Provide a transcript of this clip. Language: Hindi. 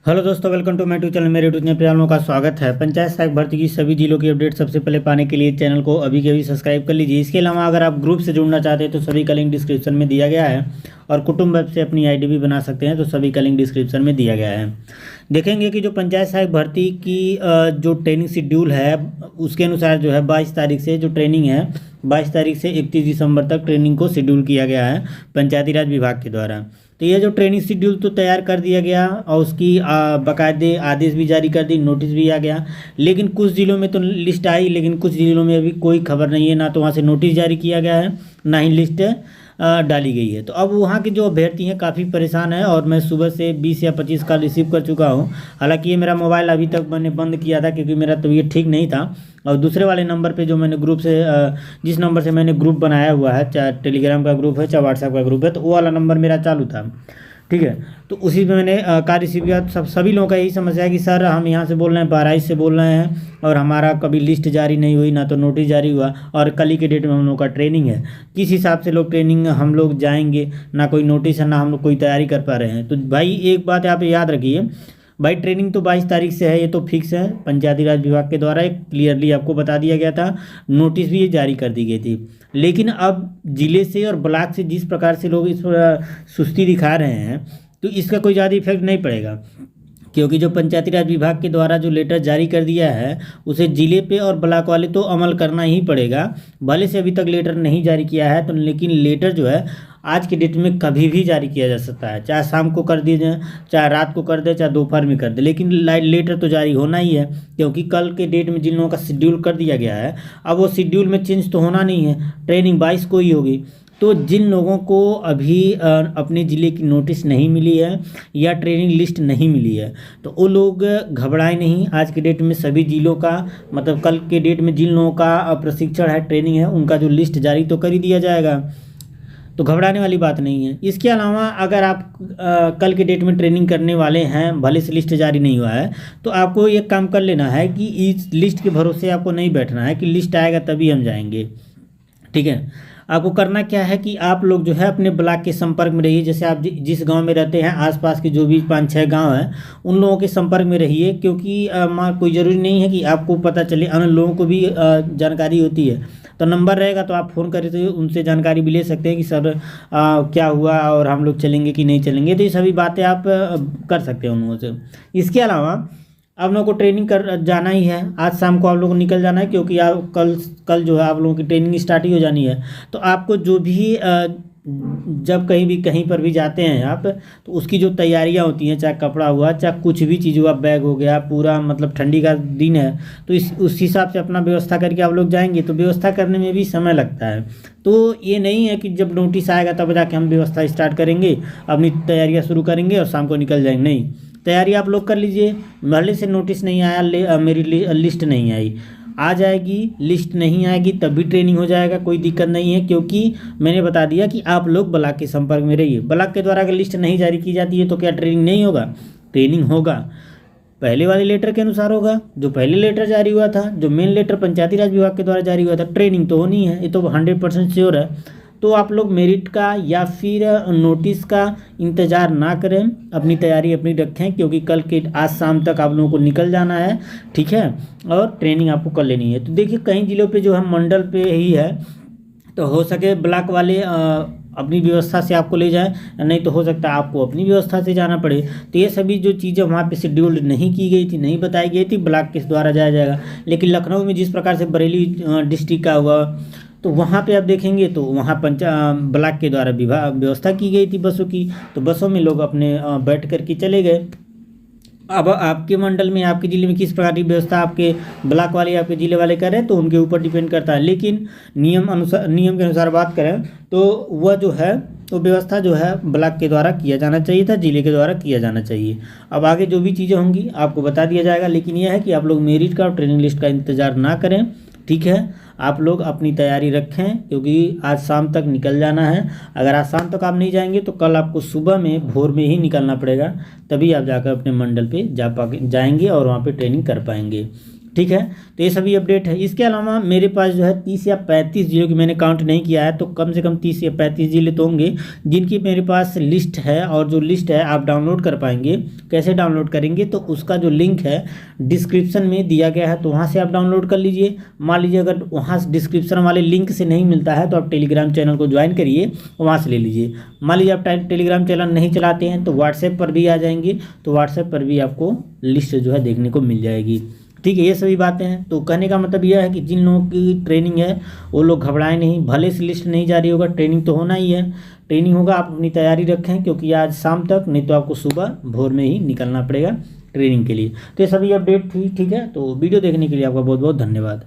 हेलो दोस्तों, welcome to my YouTube channel. मेरे यूट्यूब चैनल पे आप लोगों का स्वागत है। पंचायत सहायक भर्ती की सभी जिलों की अपडेट सबसे पहले पाने के लिए चैनल को अभी के अभी सब्सक्राइब कर लीजिए। इसके अलावा अगर आप ग्रुप से जुड़ना चाहते हैं तो सभी का लिंक डिस्क्रिप्शन में दिया गया है, और कुटुंब ऐप से अपनी आईडी भी बना सकते हैं, तो सभी का लिंक डिस्क्रिप्शन में दिया गया है। देखेंगे कि जो पंचायत सहायक भर्ती की जो ट्रेनिंग शेड्यूल है उसके अनुसार जो है 22 तारीख से जो ट्रेनिंग है, 22 तारीख से 31 दिसंबर तक ट्रेनिंग को शेड्यूल किया गया है पंचायती राज विभाग के द्वारा। तो ये जो ट्रेनिंग शेड्यूल तो तैयार कर दिया गया और उसकी बाकायदे आदेश भी जारी कर दी, नोटिस भी आ गया। लेकिन कुछ जिलों में तो लिस्ट आई, लेकिन कुछ जिलों में अभी कोई खबर नहीं है, ना तो वहाँ से नोटिस जारी किया गया है, ना ही लिस्ट डाली गई है। तो अब वहाँ के जो अभ्यर्थी हैं काफ़ी परेशान है, और मैं सुबह से 20 या 25 कॉल रिसीव कर चुका हूँ। हालांकि ये मेरा मोबाइल अभी तक मैंने बंद किया था क्योंकि मेरा तबीयत ठीक नहीं था, और दूसरे वाले नंबर पे जो मैंने ग्रुप से जिस नंबर से मैंने ग्रुप बनाया हुआ है, चाहे टेलीग्राम का ग्रुप है चाहे व्हाट्सएप का ग्रुप है, तो वो वाला नंबर मेरा चालू था। ठीक है, तो उसी पे मैंने कार्य रिसीव किया। सभी लोगों का यही समस्या है कि सर हम यहाँ से बोल रहे हैं, बहराइच से बोल रहे हैं, और हमारा कभी लिस्ट जारी नहीं हुई, ना तो नोटिस जारी हुआ, और कल ही के डेट में हम लोग का ट्रेनिंग है। किस हिसाब से लोग ट्रेनिंग हम लोग जाएंगे, ना कोई नोटिस है, ना हम लोग कोई तैयारी कर पा रहे हैं। तो भाई एक बात आप याद रखिए, भाई ट्रेनिंग तो 22 तारीख से है, ये तो फिक्स है। पंचायती राज विभाग के द्वारा एक क्लियरली आपको बता दिया गया था, नोटिस भी ये जारी कर दी गई थी। लेकिन अब जिले से और ब्लॉक से जिस प्रकार से लोग इस पर सुस्ती दिखा रहे हैं, तो इसका कोई ज़्यादा इफेक्ट नहीं पड़ेगा, क्योंकि जो पंचायती राज विभाग के द्वारा जो लेटर जारी कर दिया है उसे जिले पे और ब्लॉक वाले तो अमल करना ही पड़ेगा। भले से अभी तक लेटर नहीं जारी किया है, तो लेकिन लेटर जो है आज के डेट में कभी भी जारी किया जा सकता है, चाहे शाम को कर दिए, चाहे रात को कर दे, चाहे दोपहर में कर दे, लेकिन लेटर तो जारी होना ही है। क्योंकि कल के डेट में जिन लोगों का शेड्यूल कर दिया गया है, अब वो शेड्यूल में चेंज तो होना नहीं है, ट्रेनिंग 22 को ही होगी। तो जिन लोगों को अभी अपने ज़िले की नोटिस नहीं मिली है या ट्रेनिंग लिस्ट नहीं मिली है, तो वो लोग घबराए नहीं। आज के डेट में सभी जिलों का, मतलब कल के डेट में जिन लोगों का प्रशिक्षण है, ट्रेनिंग है, उनका जो लिस्ट जारी तो कर ही दिया जाएगा, तो घबराने वाली बात नहीं है। इसके अलावा अगर आप कल के डेट में ट्रेनिंग करने वाले हैं, भले से लिस्ट जारी नहीं हुआ है, तो आपको एक काम कर लेना है कि इस लिस्ट के भरोसे आपको नहीं बैठना है कि लिस्ट आएगा तभी हम जाएंगे। ठीक है, आपको करना क्या है कि आप लोग जो है अपने ब्लॉक के संपर्क में रहिए। जैसे आप जिस गांव में रहते हैं, आसपास के जो भी 5-6 गांव हैं, उन लोगों के संपर्क में रहिए, क्योंकि कोई ज़रूरी नहीं है कि आपको पता चले, अन्य लोगों को भी जानकारी होती है। तो नंबर रहेगा तो आप फ़ोन करके उनसे जानकारी भी ले सकते हैं कि सर क्या हुआ और हम लोग चलेंगे कि नहीं चलेंगे। तो ये सभी बातें आप कर सकते हैं उन लोगों से। इसके अलावा आप लोगों को ट्रेनिंग कर जाना ही है, आज शाम को आप लोगों को निकल जाना है, क्योंकि आप कल जो है आप लोगों की ट्रेनिंग स्टार्ट ही हो जानी है। तो आपको जो भी जब कहीं भी कहीं पर भी जाते हैं आप, तो उसकी जो तैयारियां होती हैं, चाहे कपड़ा हुआ, चाहे कुछ भी चीज़ हुआ, बैग हो गया पूरा, मतलब ठंडी का दिन है, तो उस हिसाब से अपना व्यवस्था करके आप लोग जाएंगे। तो व्यवस्था करने में भी समय लगता है, तो ये नहीं है कि जब नोटिस आएगा तब जाके हम व्यवस्था स्टार्ट करेंगे, अपनी तैयारियाँ शुरू करेंगे और शाम को निकल जाएंगे। नहीं, तैयारी आप लोग कर लीजिए। भले से नोटिस नहीं आया, मेरी लिस्ट नहीं आई, आ जाएगी। लिस्ट नहीं आएगी तब भी ट्रेनिंग हो जाएगा, कोई दिक्कत नहीं है, क्योंकि मैंने बता दिया कि आप लोग ब्लॉक के संपर्क में रहिए। ब्लॉक के द्वारा अगर लिस्ट नहीं जारी की जाती है तो क्या ट्रेनिंग नहीं होगा? ट्रेनिंग होगा, पहले वाले लेटर के अनुसार होगा, जो पहले लेटर जारी हुआ था, जो मेन लेटर पंचायती राज विभाग के द्वारा जारी हुआ था। ट्रेनिंग तो होनी है, ये तो 100% श्योर है। तो आप लोग मेरिट का या फिर नोटिस का इंतज़ार ना करें, अपनी तैयारी अपनी रखें, क्योंकि कल के आज शाम तक आप लोगों को निकल जाना है। ठीक है, और ट्रेनिंग आपको कर लेनी है। तो देखिए कई जिलों पे जो है मंडल पे ही है, तो हो सके ब्लॉक वाले अपनी व्यवस्था से आपको ले जाएं, नहीं तो हो सकता है आपको अपनी व्यवस्था से जाना पड़े। तो ये सभी जो चीज़ें वहाँ पे शेड्यूल्ड नहीं की गई थी, नहीं बताई गई थी, ब्लॉक के द्वारा जाया जाएगा। लेकिन लखनऊ में जिस प्रकार से बरेली डिस्ट्रिक्ट का हुआ, तो वहाँ पे आप देखेंगे तो वहाँ ब्लॉक के द्वारा व्यवस्था की गई थी बसों की, तो बसों में लोग अपने बैठ कर के चले गए। अब आपके मंडल में, आपके ज़िले में किस प्रकार की व्यवस्था आपके ब्लॉक वाले आपके ज़िले वाले कर रहे हैं, तो उनके ऊपर डिपेंड करता है। लेकिन नियम के अनुसार बात करें तो वह जो है, तो व्यवस्था जो है ब्लॉक के द्वारा किया जाना चाहिए था, जिले के द्वारा किया जाना चाहिए। अब आगे जो भी चीज़ें होंगी आपको बता दिया जाएगा। लेकिन यह है कि आप लोग मेरिट का और ट्रेनिंग लिस्ट का इंतज़ार ना करें। ठीक है, आप लोग अपनी तैयारी रखें, क्योंकि आज शाम तक निकल जाना है। अगर आज शाम तक आप नहीं जाएंगे तो कल आपको सुबह में भोर में ही निकलना पड़ेगा, तभी आप जाकर अपने मंडल पे जाएंगे और वहाँ पे ट्रेनिंग कर पाएंगे। ठीक है। तो ये सभी अपडेट है। इसके अलावा मेरे पास जो है 30 या 35 जिलों की मैंने काउंट नहीं किया है, तो कम से कम 30 या 35 जिले तो होंगे जिनकी मेरे पास लिस्ट है, और जो लिस्ट है आप डाउनलोड कर पाएंगे। कैसे डाउनलोड करेंगे, तो उसका जो लिंक है डिस्क्रिप्शन में दिया गया है, तो वहाँ से आप डाउनलोड कर लीजिए। मान लीजिए अगर वहाँ डिस्क्रिप्शन वाले लिंक से नहीं मिलता है तो आप टेलीग्राम चैनल को ज्वाइन करिए, वहाँ से ले लीजिए। मान लीजिए आप टेलीग्राम चैनल नहीं चलाते हैं तो व्हाट्सएप पर भी आ जाएंगे, तो व्हाट्सएप पर भी आपको लिस्ट जो है देखने को मिल जाएगी। ठीक है, ये सभी बातें हैं। तो कहने का मतलब यह है कि जिन लोगों की ट्रेनिंग है वो लोग घबराएं नहीं, भले से लिस्ट नहीं जारी होगा, ट्रेनिंग तो होना ही है। ट्रेनिंग होगा, आप अपनी तैयारी रखें, क्योंकि आज शाम तक, नहीं तो आपको सुबह भोर में ही निकलना पड़ेगा ट्रेनिंग के लिए। तो ये सभी अपडेट थी। ठीक है, तो वीडियो देखने के लिए आपका बहुत बहुत धन्यवाद।